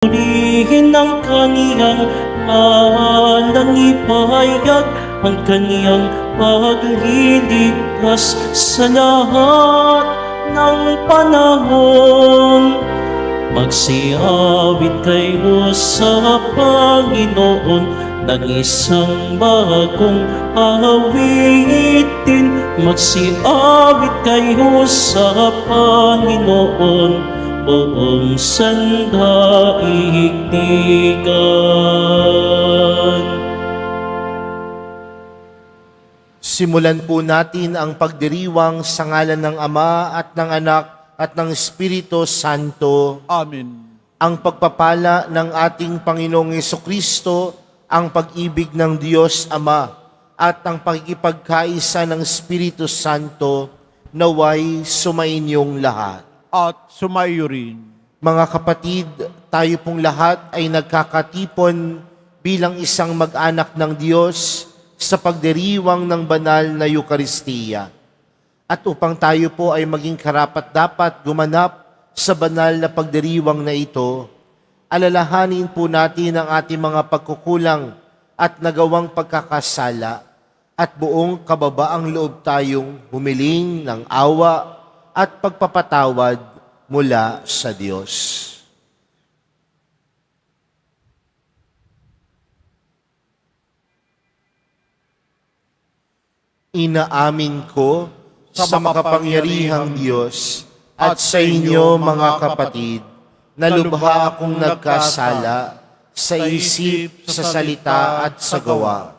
Purihin ang kaniyang ngalan, ipahayag ang kaniyang pagliligtas sa lahat ng panahon. Magsiawit kayo sa Panginoon ng isang bagong awitin. Magsiawit kayo sa Panginoon buong sandaigdigan. Simulan po natin ang pagdiriwang sa ngalan ng Ama at ng Anak at ng Espiritu Santo. Amen. Ang pagpapala ng ating Panginoong Jesucristo, ang pag-ibig ng Diyos Ama, at ang pagkipagkaisa ng Espiritu Santo, naway sumainyong lahat. At sumayo rin. Mga kapatid, tayo pong lahat ay nagkakatipon bilang isang mag-anak ng Diyos sa pagdiriwang ng banal na Eukaristiya. At upang tayo po ay maging karapat-dapat gumanap sa banal na pagdiriwang na ito, alalahanin po natin ang ating mga pagkukulang at nagawang pagkakasala at buong kababaang loob tayong humiling ng awa at pagpapatawad mula sa Diyos. Inaamin ko sa makapangyarihang Diyos at sa inyo mga kapatid na lubha akong nagkasala sa isip, sa salita at sa gawa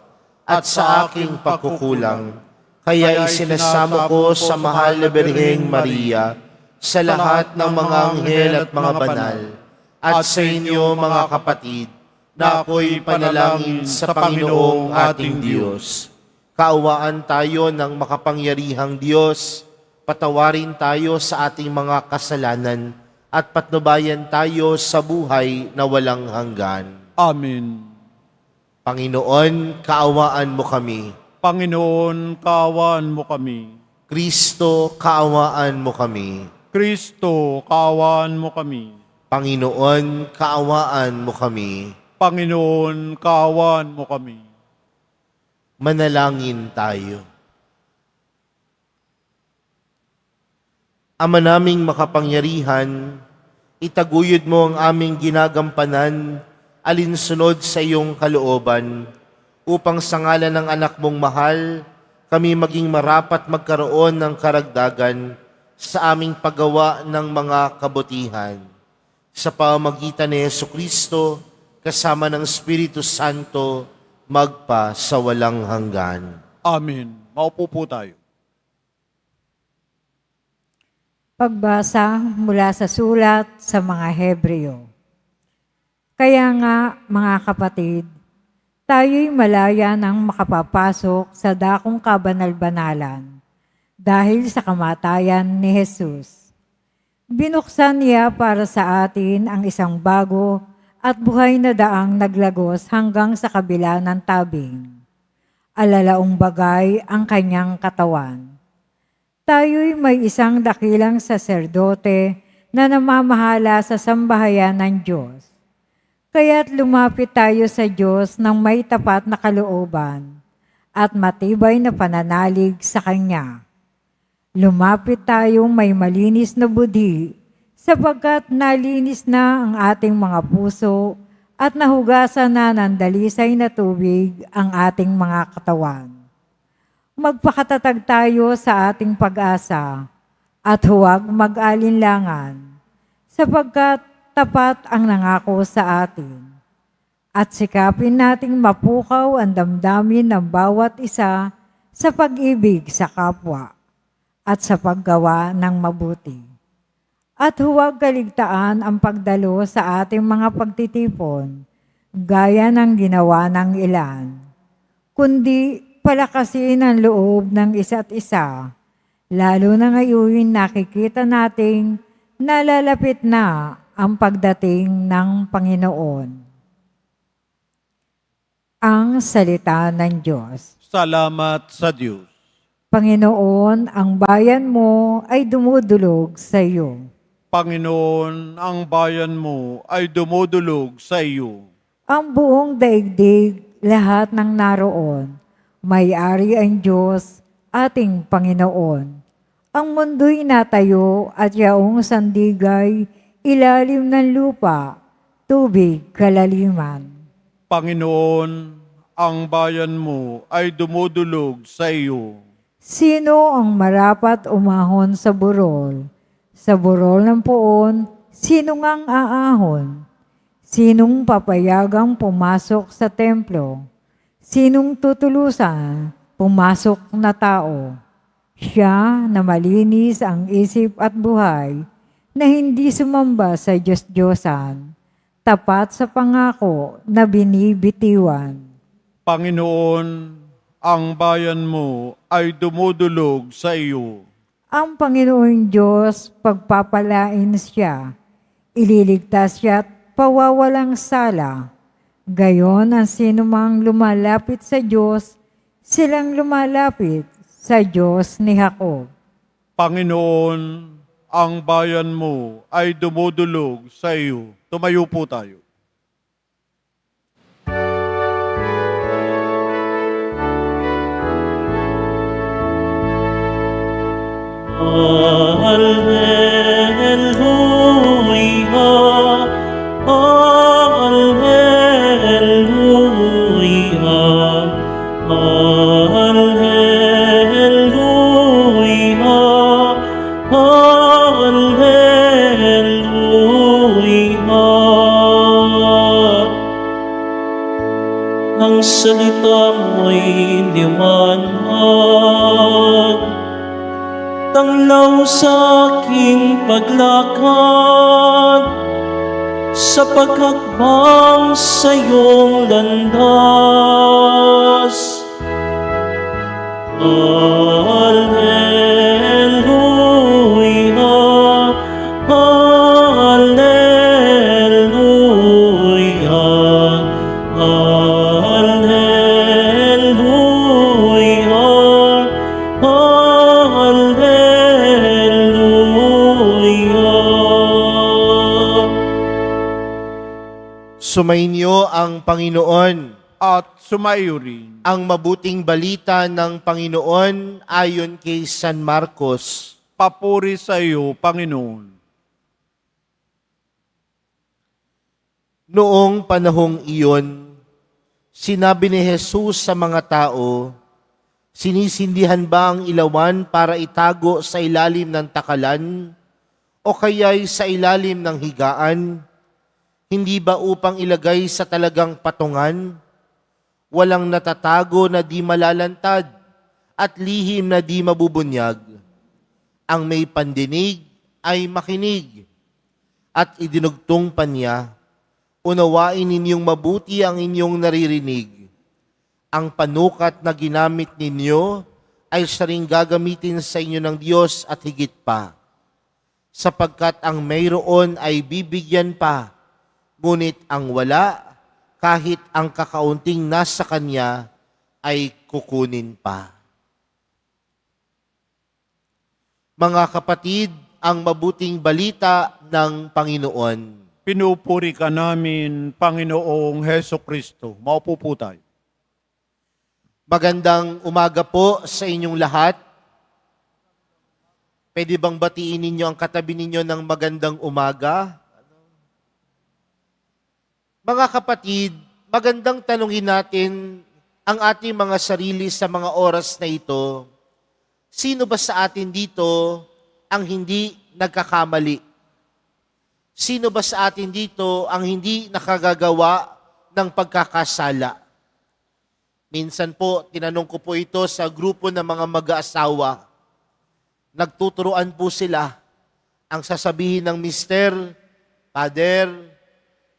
at sa aking pagkukulang. Kaya isinasamo ko sa mahal na Birheng Maria, sa lahat ng mga anghel at mga banal, at sa inyo mga kapatid, na ako'y panalangin sa Panginoong ating Diyos. Kaawaan tayo ng makapangyarihang Diyos, patawarin tayo sa ating mga kasalanan, at patnubayan tayo sa buhay na walang hanggan. Amen. Panginoon, kaawaan mo kami. Panginoon, kaawaan mo kami. Kristo, kaawaan mo kami. Kristo, kaawaan mo kami. Panginoon, kaawaan mo kami. Panginoon, kaawaan mo kami. Manalangin tayo. Ama naming makapangyarihan, itaguyod mo ang aming ginagampanan alinsunod sa iyong kalooban, upang sa ngalan ng anak mong mahal, kami maging marapat magkaroon ng karagdagan sa aming paggawa ng mga kabutihan. Sa pamamagitan ni Jesucristo, kasama ng Espiritu Santo, magpa sa walang hanggan. Amen. Maupo po tayo. Pagbasa mula sa sulat sa mga Hebreo. Kaya nga, mga kapatid, tayo'y malaya nang makapapasok sa dakong kabanal-banalan dahil sa kamatayan ni Jesus. Binuksan niya para sa atin ang isang bago at buhay na daang naglagos hanggang sa kabila ng tabing. Alalaong bagay ang kanyang katawan. Tayo'y may isang dakilang saserdote na namamahala sa sambahayan ng Diyos. Kaya't lumapit tayo sa Diyos ng may tapat na kalooban at matibay na pananalig sa Kanya. Lumapit tayong may malinis na budi sapagkat nalinis na ang ating mga puso at nahugasan na ng dalisay na tubig ang ating mga katawan. Magpakatatag tayo sa ating pag-asa at huwag mag-alinlangan sapagkat tapat ang nangako sa atin. At sikapin nating mapukaw ang damdamin ng bawat isa sa pag-ibig sa kapwa at sa paggawa ng mabuti. At huwag kaligtaan ang pagdalo sa ating mga pagtitipon, gaya ng ginawa ng ilan, kundi palakasin ang loob ng isa't isa, lalo na ngayon nakikita nating nalalapit na ang pagdating ng Panginoon. Ang salita ng Diyos. Salamat sa Diyos. Panginoon, ang bayan mo ay dumudulog sa iyo. Panginoon, ang bayan mo ay dumudulog sa iyo. Ang buong daigdig, lahat ng naroon, may-ari ang Diyos, ating Panginoon. Ang mundo'y natayo at yaong sandigay, ilalim ng lupa, tubig kalaliman. Panginoon, ang bayan mo ay dumudulog sa iyo. Sino ang marapat umahon sa burol? Sa burol ng poon, sino ngang aahon? Sinong papayagang pumasok sa templo? Sinong tutulusan pumasok na tao? Siya na malinis ang isip at buhay, na hindi sumamba sa Diyos-Diyosan, tapat sa pangako na binibitiwan. Panginoon, ang bayan mo ay dumudulog sa iyo. Ang Panginoong Diyos, pagpapalain siya, ililigtas siya at pawawalang sala. Gayon ang sinumang lumalapit sa Diyos, silang lumalapit sa Diyos ni Jacob. Panginoon, ang bayan mo ay dumudulog sa iyo. Tumayo po tayo. Alleluia, Alleluia, Alleluia, Alleluia. Ang salita mo'y liwanag, tanglaw sa aking paglakad, sa paghakbang sa iyong landas. Alleluia, Alleluia, Alleluia, Alleluia. Sumainyo ang Panginoon. At sumayo rin. Ang mabuting balita ng Panginoon ayon kay San Marcos. Papuri sa iyo, Panginoon. Noong panahong iyon, sinabi ni Jesus sa mga tao, "Sinisindihan ba ang ilawan para itago sa ilalim ng takalan o kaya'y sa ilalim ng higaan? Hindi ba upang ilagay sa talagang patungan? Walang natatago na di malalantad at lihim na di mabubunyag. Ang may pandinig ay makinig." At idinugtong pa niya, "Unawain ninyong mabuti ang inyong naririnig. Ang panukat na ginamit ninyo ay siya ring gagamitin sa inyo ng Diyos at higit pa. Sapagkat ang mayroon ay bibigyan pa, ngunit ang wala, kahit ang kakaunting nasa kanya, ay kukunin pa." Mga kapatid, ang mabuting balita ng Panginoon. Pinupuri ka namin, Panginoong Heso Kristo. Maupo po tayo. Magandang umaga po sa inyong lahat. Pwede bang batiin ninyo ang katabi ninyo ng magandang umaga? Mga kapatid, magandang tanungin natin ang ating mga sarili sa mga oras na ito. Sino ba sa atin dito ang hindi nagkakamali? Sino ba sa atin dito ang hindi nakagagawa ng pagkakasala? Minsan po, tinanong ko po ito sa grupo ng mga mag-aasawa. Nagtuturuan po sila. Ang sasabihin ng mister, father,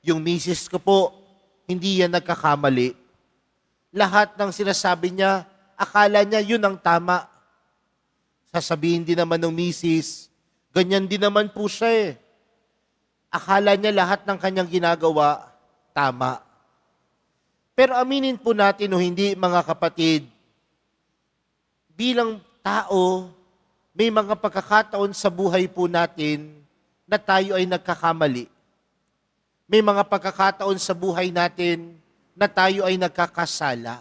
yung misis ko po, hindi yan nagkakamali. Lahat ng sinasabi niya, akala niya yun ang tama. Sasabihin din naman ng misis, ganyan din naman po siya eh. Akala niya lahat ng kanyang ginagawa, tama. Pero aminin po natin o hindi, mga kapatid, bilang tao, may mga pagkakataon sa buhay po natin na tayo ay nagkakamali. May mga pagkakataon sa buhay natin na tayo ay nagkakasala.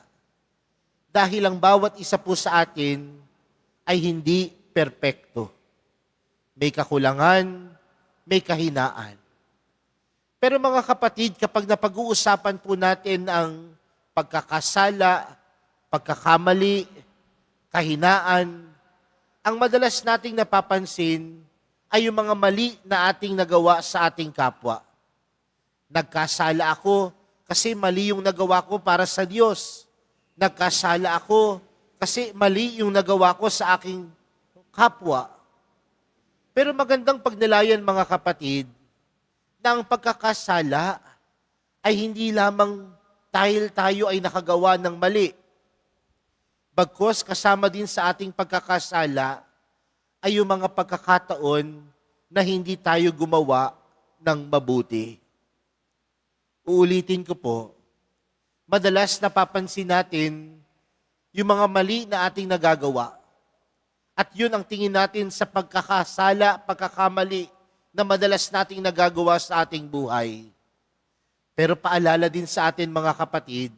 Dahil ang bawat isa po sa atin ay hindi perpekto. May kakulangan, may kahinaan. Pero mga kapatid, kapag napag-uusapan po natin ang pagkakasala, pagkakamali, kahinaan, ang madalas nating napapansin ay yung mga mali na ating nagawa sa ating kapwa. Nagkasala ako kasi mali yung nagawa ko para sa Diyos. Nagkasala ako kasi mali yung nagawa ko sa aking kapwa. Pero magandang pagnilayan mga kapatid, na ang pagkakasala ay hindi lamang dahil tayo ay nakagawa ng mali. Bagkus kasama din sa ating pagkakasala ay yung mga pagkakataon na hindi tayo gumawa ng mabuti. Uulitin ko po, madalas napapansin natin yung mga mali na ating nagagawa. At yun ang tingin natin sa pagkakasala, pagkakamali na madalas nating nagagawa sa ating buhay. Pero paalala din sa atin mga kapatid,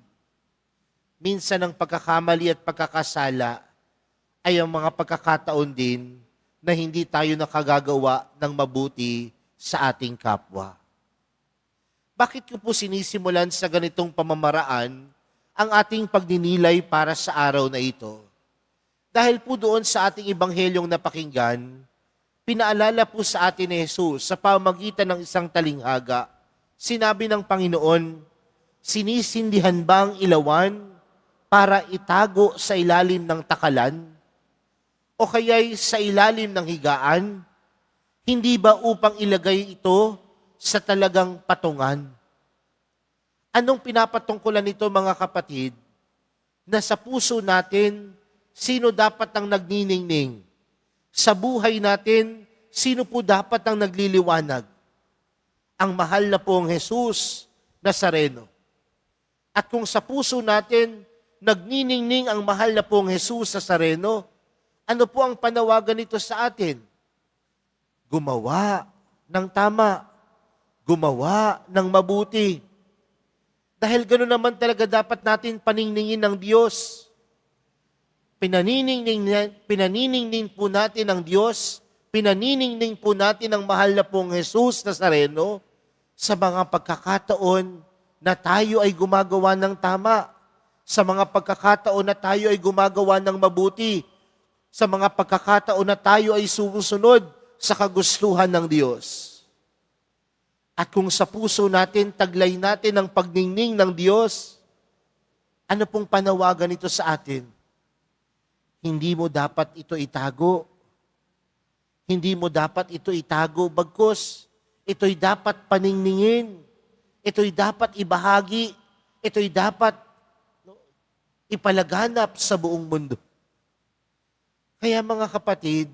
minsan ang pagkakamali at pagkakasala ay ang mga pagkakataon din na hindi tayo nakagagawa ng mabuti sa ating kapwa. Bakit ko po sinisimulan sa ganitong pamamaraan ang ating pagninilay para sa araw na ito? Dahil po doon sa ating ebanghelyong napakinggan, pinaalala po sa atin ni Jesus sa pamagitan ng isang talinghaga. Sinabi ng Panginoon, sinisindihan ba ang ilawan para itago sa ilalim ng takalan? O kaya'y sa ilalim ng higaan? Hindi ba upang ilagay ito sa talagang patungan? Anong pinapatungkulan nito mga kapatid? Na sa puso natin, sino dapat ang nagniningning? Sa buhay natin, sino po dapat ang nagliliwanag? Ang mahal na pong Jesus Nazareno. At kung sa puso natin, nagniningning ang mahal na pong Jesus Nazareno, ano po ang panawagan nito sa atin? Gumawa ng tama. Gumawa ng mabuti. Dahil gano'n naman talaga dapat natin paniningin ng Diyos. Pinaniningning po natin ang Diyos, pinaniningning po natin ang mahal na pong Jesus Nazareno sa mga pagkakataon na tayo ay gumagawa ng tama, sa mga pagkakataon na tayo ay gumagawa ng mabuti, sa mga pagkakataon na tayo ay sumusunod sa kagustuhan ng Diyos. At kung sa puso natin, taglay natin ang pagningning ng Diyos, ano pong panawagan ito sa atin? Hindi mo dapat ito itago. Hindi mo dapat ito itago, bagkus ito'y dapat paningningin. Ito'y dapat ibahagi. Ito'y dapat ipalaganap sa buong mundo. Kaya mga kapatid,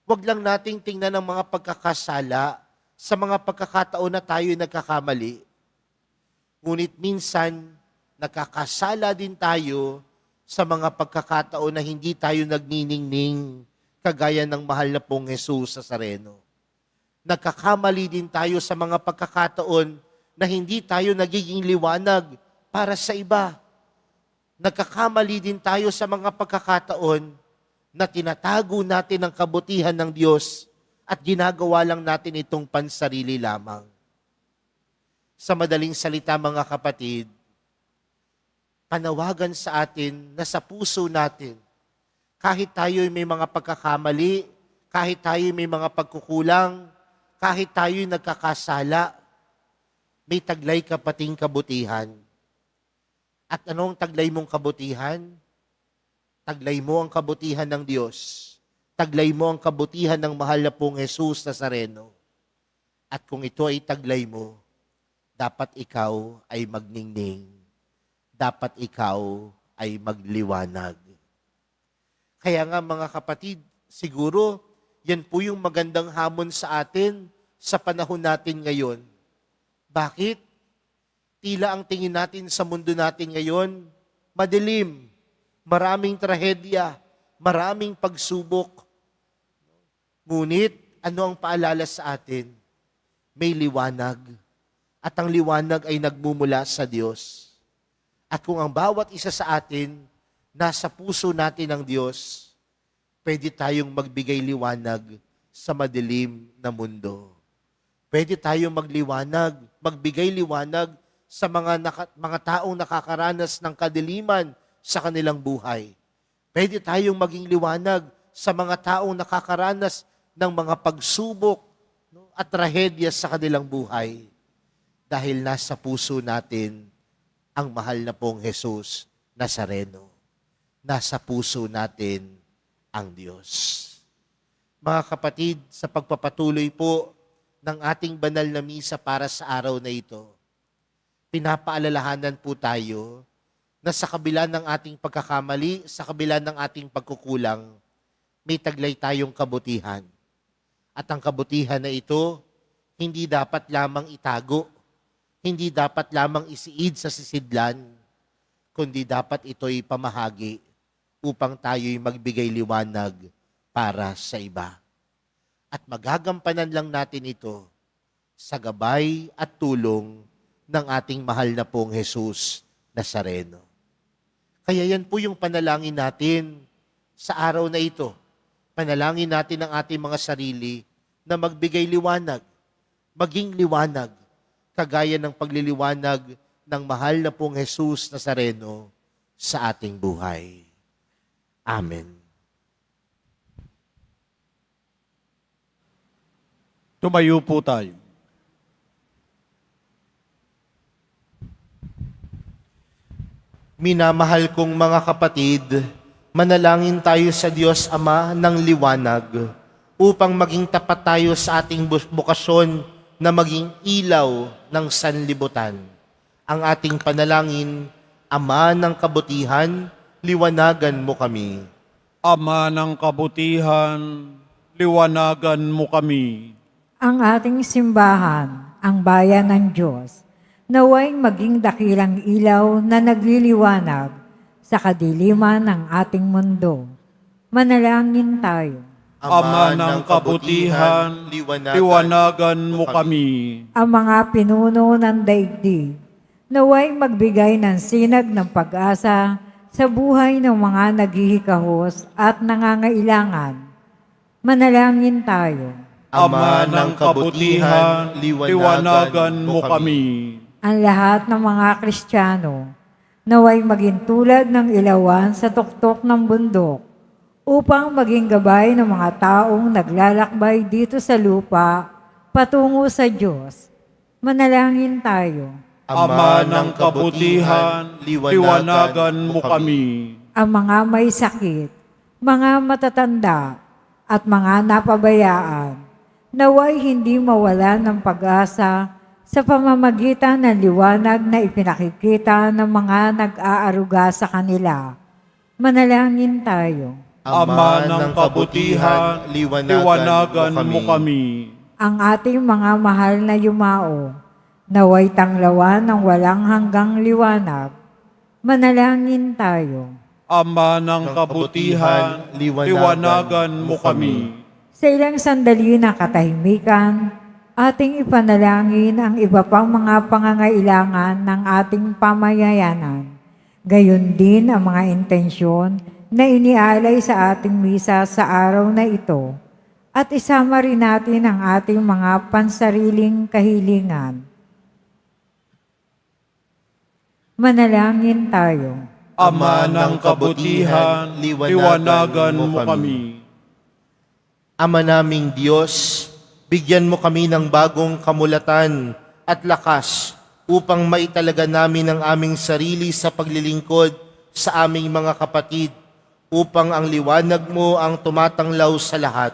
wag lang nating tingnan ang mga pagkakasala sa mga pagkakataon na tayo'y nagkakamali. Ngunit minsan, nakakasala din tayo sa mga pagkakataon na hindi tayo nagniningning kagaya ng mahal na pong Jesus Nazareno. Nagkakamali din tayo sa mga pagkakataon na hindi tayo nagiging liwanag para sa iba. Nagkakamali din tayo sa mga pagkakataon na tinatago natin ang kabutihan ng Diyos at ginagawa lang natin itong pansarili lamang. Sa madaling salita mga kapatid, panawagan sa atin na sa puso natin, kahit tayo may mga pagkakamali, kahit tayo may mga pagkukulang, kahit tayo nagkakasala, may taglay ka pating kabutihan. At anong taglay mong kabutihan? Taglay mo ang kabutihan ng Diyos. Taglay mo ang kabutihan ng mahal na pong Jesus Nazareno. At kung ito ay taglay mo, dapat ikaw ay magningning. Dapat ikaw ay magliwanag. Kaya nga mga kapatid, siguro yan po yung magandang hamon sa atin sa panahon natin ngayon. Bakit? Tila ang tingin natin sa mundo natin ngayon, madilim, maraming trahedya, maraming pagsubok. Ngunit Ano ang paalala sa atin? May liwanag. At ang liwanag ay nagmumula sa Diyos. At kung ang bawat isa sa atin, nasa puso natin ang Diyos, pwede tayong magbigay liwanag sa madilim na mundo. Pwede tayong magbigay liwanag sa mga taong nakakaranas ng kadiliman sa kanilang buhay. Pwede tayong maging liwanag sa mga taong nakakaranas ng mga pagsubok at trahedya sa kanilang buhay. Dahil nasa puso natin ang mahal na pong Jesus Nazareno. Nasa puso natin ang Diyos. Mga kapatid, sa pagpapatuloy po ng ating banal na misa para sa araw na ito, pinapaalalahanan po tayo na sa kabila ng ating pagkakamali, sa kabila ng ating pagkukulang, may taglay tayong kabutihan. At ang kabutihan na ito, hindi dapat lamang itago, hindi dapat lamang isiid sa sisidlan, kundi dapat ito'y pamahagi upang tayo'y magbigay liwanag para sa iba. At magagampanan lang natin ito sa gabay at tulong ng ating mahal na pong Jesus Nazareno. Kaya yan po yung panalangin natin sa araw na ito. Panalangin natin ang ating mga sarili na magbigay liwanag, maging liwanag, kagaya ng pagliliwanag ng mahal na pong Jesus Nazareno sa ating buhay. Amen. Tumayo po tayo. Minamahal kong mga kapatid, manalangin tayo sa Diyos Ama ng liwanag upang maging tapat tayo sa ating bukasyon na maging ilaw ng sanlibutan. Ang ating panalangin, Ama ng kabutihan, liwanagan mo kami. Ama ng kabutihan, liwanagan mo kami. Ang ating simbahan, ang bayan ng Diyos, naway maging dakilang ilaw na nagliliwanag sa kadiliman ng ating mundo. Manalangin tayo. Ama ng kabutihan, liwanagan mo kami. Ang mga pinuno ng daigdig, naway magbigay ng sinag ng pag-asa sa buhay ng mga naghihikahos at nangangailangan. Manalangin tayo. Ama ng kabutihan, liwanagan mo kami. Ang lahat ng mga Kristiyano, naway maging tulad ng ilawan sa tuktok ng bundok upang maging gabay ng mga taong naglalakbay dito sa lupa patungo sa Diyos. Manalangin tayo. Ama ng kabutihan, liwanagan mo kami. Ang mga may sakit, mga matatanda, at mga napabayaan, naway hindi mawalan ng pag-asa sa pamamagitan ng liwanag na ipinakikita ng mga nag-aaruga sa kanila. Manalangin tayo. Ama ng kabutihan, liwanagan mo kami. Ang ating mga mahal na yumao, naway tanglawan ng walang hanggang liwanag. Manalangin tayo. Ama ng kabutihan, liwanagan mo kami. Sa ilang sandali na katahimikan, ating ipanalangin ang iba pang mga pangangailangan ng ating pamayayanan. Gayon din ang mga intensyon na inialay sa ating misa sa araw na ito. At isama rin natin ang ating mga pansariling kahilingan. Manalangin tayo. Ama ng kabutihan, liwanagan mo kami. Ama naming Diyos, bigyan mo kami ng bagong kamulatan at lakas upang maitalaga namin ang aming sarili sa paglilingkod sa aming mga kapatid, upang ang liwanag mo ang tumatanglaw sa lahat.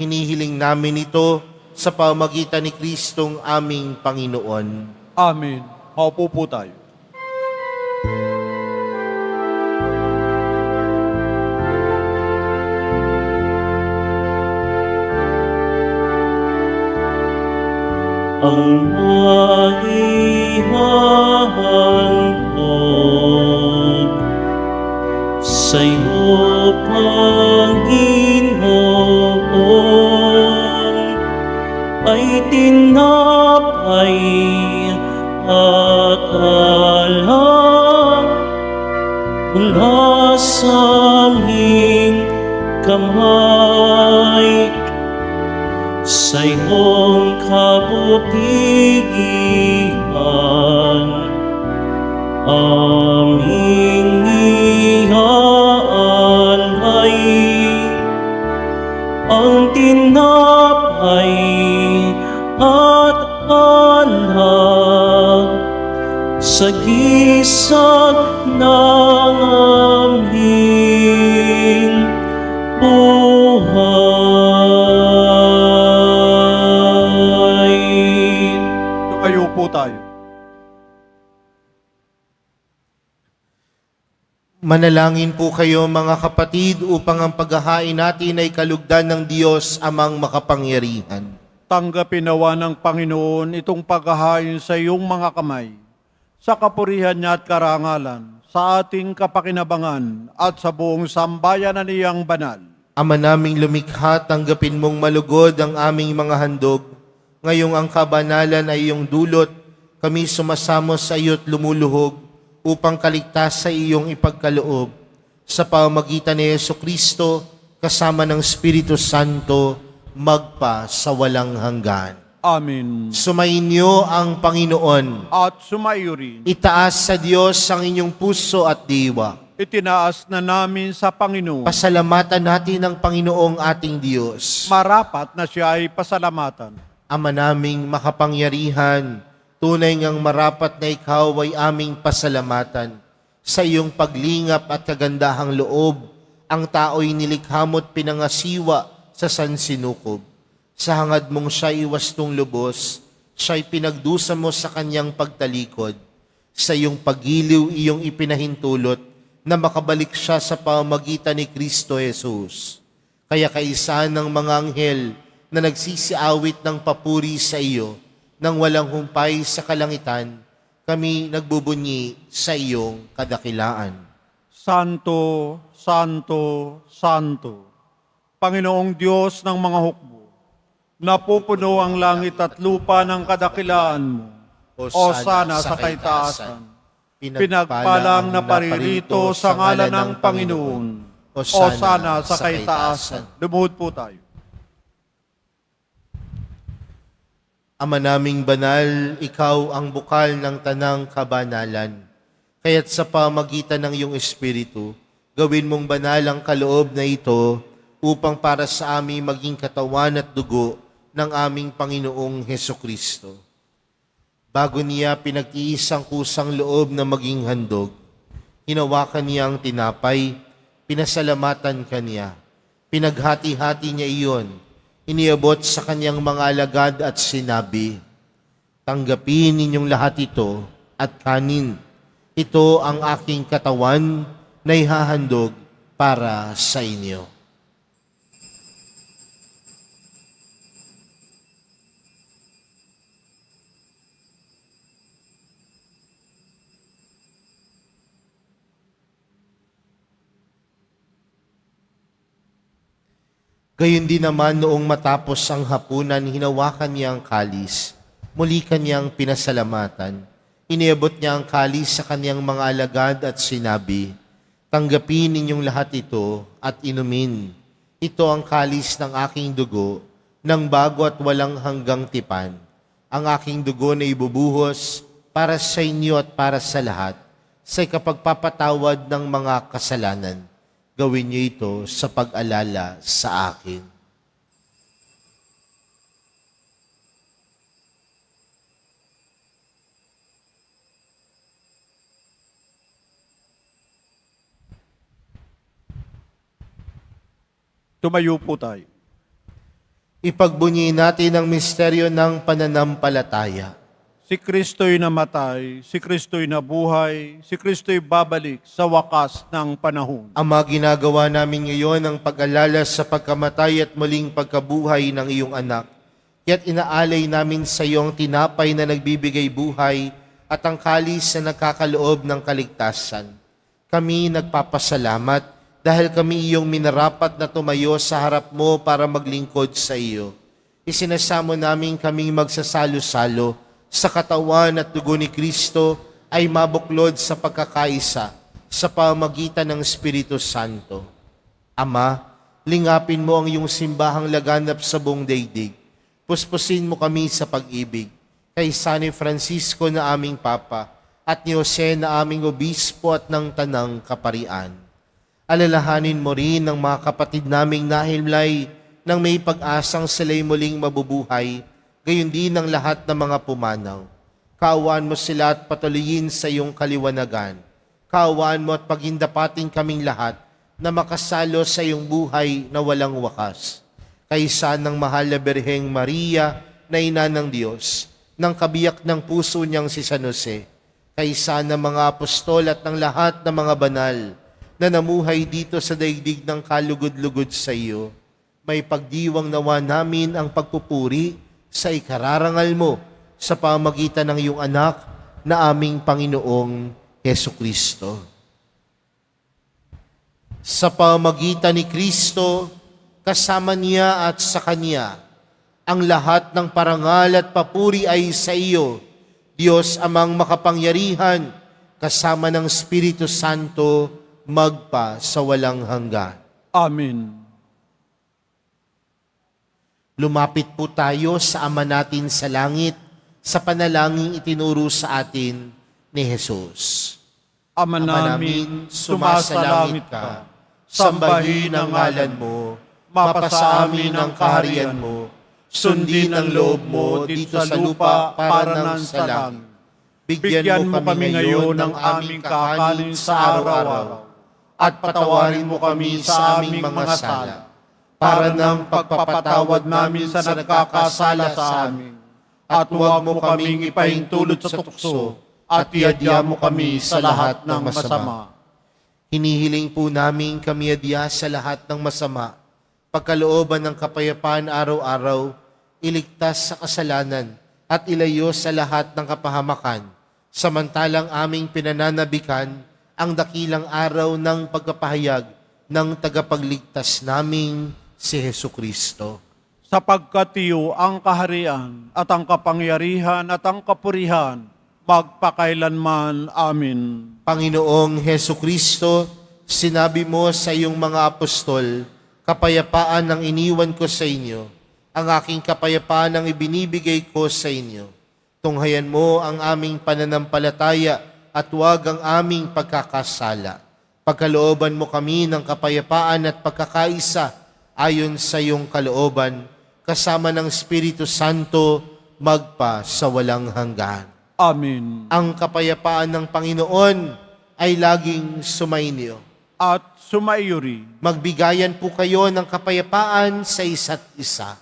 Hinihiling namin ito sa pamamagitan ni Kristong aming Panginoon. Amen. Maupo po tayo. Ang maihahandog sa'yo, Panginoon, at alak mula sa aming kamay. Sa iyong kabutihan, aming iaalay ang tinapay at alak sa gisag ng aming buhay. Tumayo po tayo. Manalangin po kayo mga kapatid upang ang paghahain natin ay kalugdan ng Diyos amang makapangyarihan. Tanggapin nawa ng Panginoon itong paghahain sa iyong mga kamay, sa kapurihan niya at karangalan, sa ating kapakinabangan at sa buong sambayan na niyang banal. Ama naming lumikha, tanggapin mong malugod ang aming mga handog. Ngayong ang kabanalan ay iyong dulot, kami sumasamo sa iyo't lumuluhog upang kaligtas sa iyong ipagkaloob. Sa pamamagitan ni Jesucristo, kasama ng Espiritu Santo, magpa sa walang hanggan. Amen. Sumainyo ang Panginoon. At sumaiyo rin. Itaas sa Diyos ang inyong puso at diwa. Itinaas na namin sa Panginoon. Pasalamatan natin ang Panginoong ating Diyos. Marapat na siya ay pasalamatan. Ama naming makapangyarihan, tunay ngang marapat na ikaw ay aming pasalamatan. Sa iyong paglingap at kagandahang loob, ang tao'y nilikha mo't pinangasiwa sa sansinukob. Sa hangad mong siya'y wastong lubos, siya'y pinagdusa mo sa kanyang pagtalikod. Sa iyong pagiliw, iyong ipinahintulot na makabalik siya sa pamamagitan ni Kristo Jesus. Kaya kaisa ng mga anghel na nagsisiawit ng papuri sa iyo, nang walang humpay sa kalangitan, kami nagbubunyi sa iyong kadakilaan. Santo, Santo, Santo, Panginoong Diyos ng mga hukbo, napupuno ang langit at lupa ng kadakilaan mo. Hosana sa kaitaasan. Pinagpalang na paririto sa ngalan ng Panginoon. Hosana sa kaitaasan. Lumuhod po tayo. Ama naming banal, ikaw ang bukal ng tanang kabanalan. Kaya't sa pamagitan ng iyong Espiritu, gawin mong banal ang kaloob na ito upang para sa amin maging katawan at dugo ng aming Panginoong Hesukristo. Bago niya pinagtiis ang kusang loob na maging handog, hinawakan niya ang tinapay, pinasalamatan kaniya, pinaghati-hati niya iyon, iniabot sa kanyang mga alagad at sinabi, "Tanggapin ninyong lahat ito at kanin. Ito ang aking katawan na ihahandog para sa inyo." Gayon din naman noong matapos ang hapunan, hinawakan niya ang kalis. Muli kanyang pinasalamatan. Iniabot niya ang kalis sa kanyang mga alagad at sinabi, "Tanggapin ninyong lahat ito at inumin. Ito ang kalis ng aking dugo, ng bago at walang hanggang tipan. Ang aking dugo na ibubuhos para sa inyo at para sa lahat, sa kapagpapatawad ng mga kasalanan. Gawin niyo ito sa pag-alala sa akin." Tumayo po tayo. Ipagbunyi natin ang misteryo ng pananampalataya. Si Kristo'y namatay, si Kristo'y nabuhay, si Kristo'y babalik sa wakas ng panahon. Ama, ginagawa namin ngayon ang pag-alala sa pagkamatay at muling pagkabuhay ng iyong anak. Kaya't inaalay namin sa iyo ang tinapay na nagbibigay buhay at ang kalis na nagkakaloob ng kaligtasan. Kami nagpapasalamat dahil kami iyong minarapat na tumayo sa harap mo para maglingkod sa iyo. Isinasamo namin kaming magsasalo-salo sa katawan at dugo ni Kristo ay mabuklod sa pagkakaisa sa pamagitan ng Espiritu Santo. Ama, lingapin mo ang iyong simbahang laganap sa buong daigdig. Puspusin mo kami sa pag-ibig. Kay San Francisco na aming Papa at ni Jose na aming Obispo at ng Tanang Kaparian. Alalahanin mo rin ang mga kapatid naming nahimlay nang may pag-asang sila'y muling mabubuhay, gayon din ang lahat ng mga pumanaw. Kaawaan mo sila at patuloyin sa iyong kaliwanagan. Kaawaan mo at pagindapating kaming lahat na makasalo sa iyong buhay na walang wakas. Kaysa ng mahal na Birheng Maria na ina ng Diyos, ng kabiyak ng puso niyang si San Jose, kaysa ng mga apostol at ng lahat ng mga banal na namuhay dito sa daigdig ng kalugod-lugod sa iyo, may pagdiwang nawa namin ang pagpupuri sa ikararangal mo sa pamagitan ng iyong anak na aming Panginoong Hesukristo. Sa pamagitan ni Kristo, kasama niya at sa Kanya, ang lahat ng parangal at papuri ay sa iyo, Diyos amang makapangyarihan, kasama ng Espiritu Santo, magpa sa walang hanggan. Amen. Lumapit po tayo sa Ama natin sa langit, sa panalangin itinuro sa atin ni Jesus. Ama namin, sumasalangit ka, sambahin ang ngalan mo, mapasa amin ang kaharian mo, sundin ang loob mo dito sa lupa para nang sa langit. Bigyan mo kami ngayon ng aming kakanin sa araw-araw, at patawarin mo kami sa aming mga sala, para ng pagpapatawad namin sa nagkakasala sa amin. At huwag mo kaming ipahintulot sa tukso, at iadya mo kami sa lahat ng masama. Hinihiling po namin kami adya sa lahat ng masama, pagkalooban ng kapayapaan araw-araw, iligtas sa kasalanan, at ilayo sa lahat ng kapahamakan, samantalang aming pinananabikan ang dakilang araw ng pagkapahayag ng tagapagligtas naming si Hesukristo. Sapagkat iyo ang kaharian at ang kapangyarihan at ang kapurihan magpakailanman. Amen. Panginoong Hesukristo, sinabi mo sa iyong mga apostol, kapayapaan ang iniwan ko sa inyo, ang aking kapayapaan ang ibinibigay ko sa inyo. Tunghayan mo ang aming pananampalataya at huwag ang aming pagkakasala. Pagkalooban mo kami ng kapayapaan at pagkakaisa ayon sa iyong kalooban, kasama ng Espiritu Santo, magpa sa walang hanggan. Amen. Ang kapayapaan ng Panginoon ay laging sumainyo. At sumaiyo rin. Magbigayan po kayo ng kapayapaan sa isa't isa.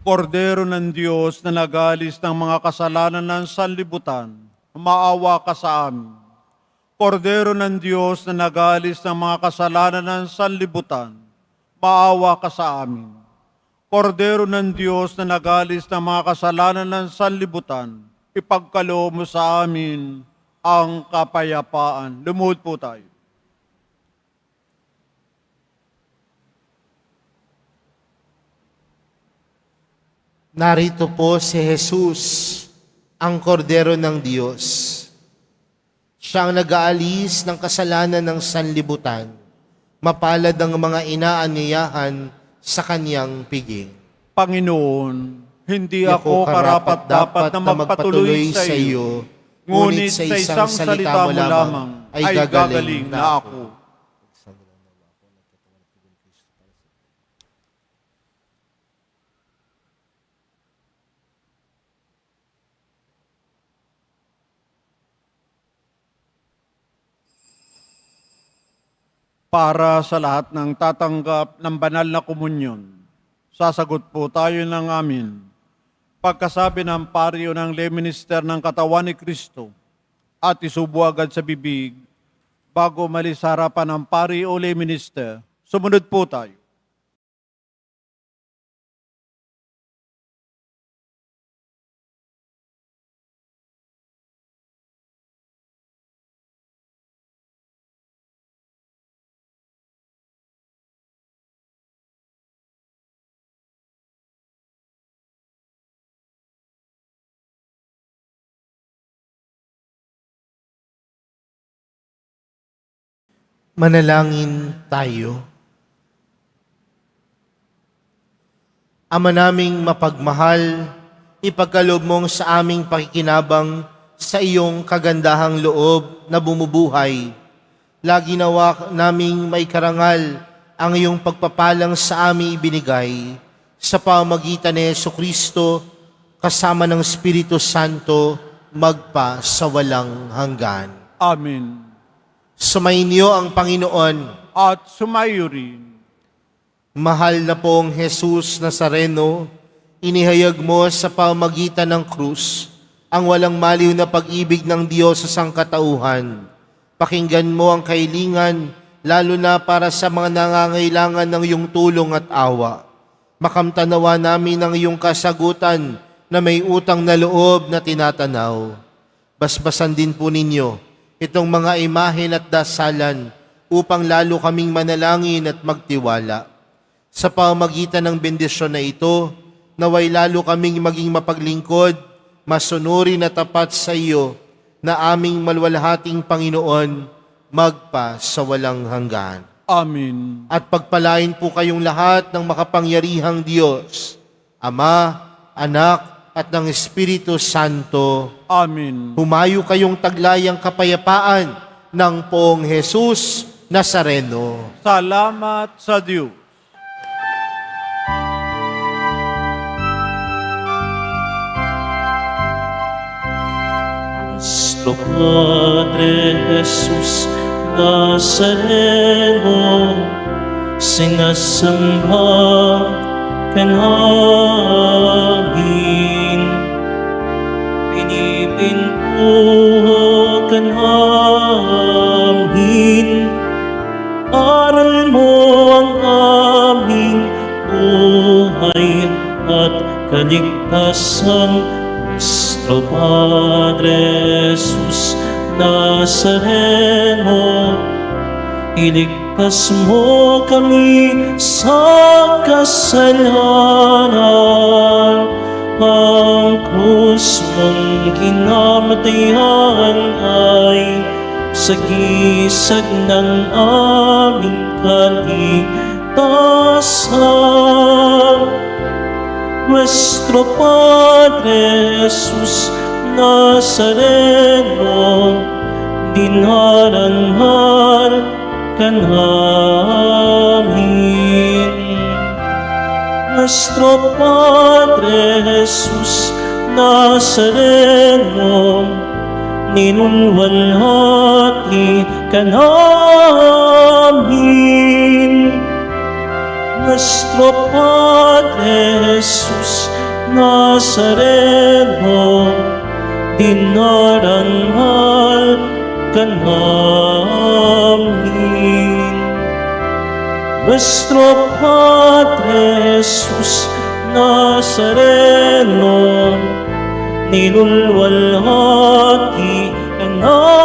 Kordero ng Diyos na nagalis ng mga kasalanan ng sanlibutan, maawa ka sa amin. Kordero ng Diyos na nagalis ng mga kasalanan ng sanlibutan, maawa ka sa amin. Kordero ng Diyos na nagalis ng mga kasalanan ng sanlibutan, ipagkaloob mo sa amin ang kapayapaan. Lumuhod po tayo. Narito po si Jesus, ang kordero ng Diyos. Siya ang nag-aalis ng kasalanan ng sanlibutan. Mapalad ang mga inaanyayahan sa kanyang piging. Panginoon, hindi ako karapat-dapat na magpatuloy sa iyo, ngunit sa isang salita mo lamang ay gagaling na ako. Para sa lahat ng tatanggap ng banal na komunyon, sasagot po tayo ng amin. Pagkasabi ng paryo ng lay minister ng katawan ni Kristo at isubo agad sa bibig bago malis sa harapan ng pari o lay minister, sumunod po tayo. Manalangin tayo. Ama naming mapagmahal, ipagkaloob mong sa aming pakikinabang sa iyong kagandahang loob na bumubuhay. Lagi nawa naming may karangal ang iyong pagpapalang sa aming ibinigay sa pamagitan ni Jesucristo kasama ng Espiritu Santo magpa sa walang hanggan. Amen. Sumainyo ang Panginoon. At sumayo rin. Mahal na pong Jesus Nazareno, inihayag mo sa pamagitan ng krus ang walang maliw na pag-ibig ng Diyos sa sangkatauhan. Pakinggan mo ang kahilingan, lalo na para sa mga nangangailangan ng iyong tulong at awa. Makamtanawa namin ang iyong kasagutan na may utang na loob na tinatanaw. Basbasan din po ninyo itong mga imahen at dasalan upang lalo kaming manalangin at magtiwala. Sa pamagitan ng bendisyon na ito, naway lalo kaming maging mapaglingkod, masunurin at tapat sa iyo na aming malwalhating Panginoon magpa sa walang hanggan. Amen. At pagpalain po kayong lahat ng makapangyarihang Diyos, Ama, Anak, at ng Espiritu Santo. Amen. Humayo kayong taglayang kapayapaan ng Poong Jesus Nazareno. Salamat sa Diyos. Nuestro Padre Jesús Nazareno, sinasamba ka namin. Pinipintuho ka namin. Aral mo ang aming buhay at kaligtasan. Nuestro Padre Jesus Nazareno, iligtas mo kami sa kasalanan. Ang krus mong kinamatayan ay sagisag ng aming kaligtasan. Nuestro Padre Jesus Nazareno, dinarangal ka namin. Nuestro Padre Jesus Nazareno, ninulwalhati ka namin. Nuestro Padre Jesus Nazareno, dinarangal ka namin. Nuestro Padre Jesus Nazareno, ninulwalhati ka namin.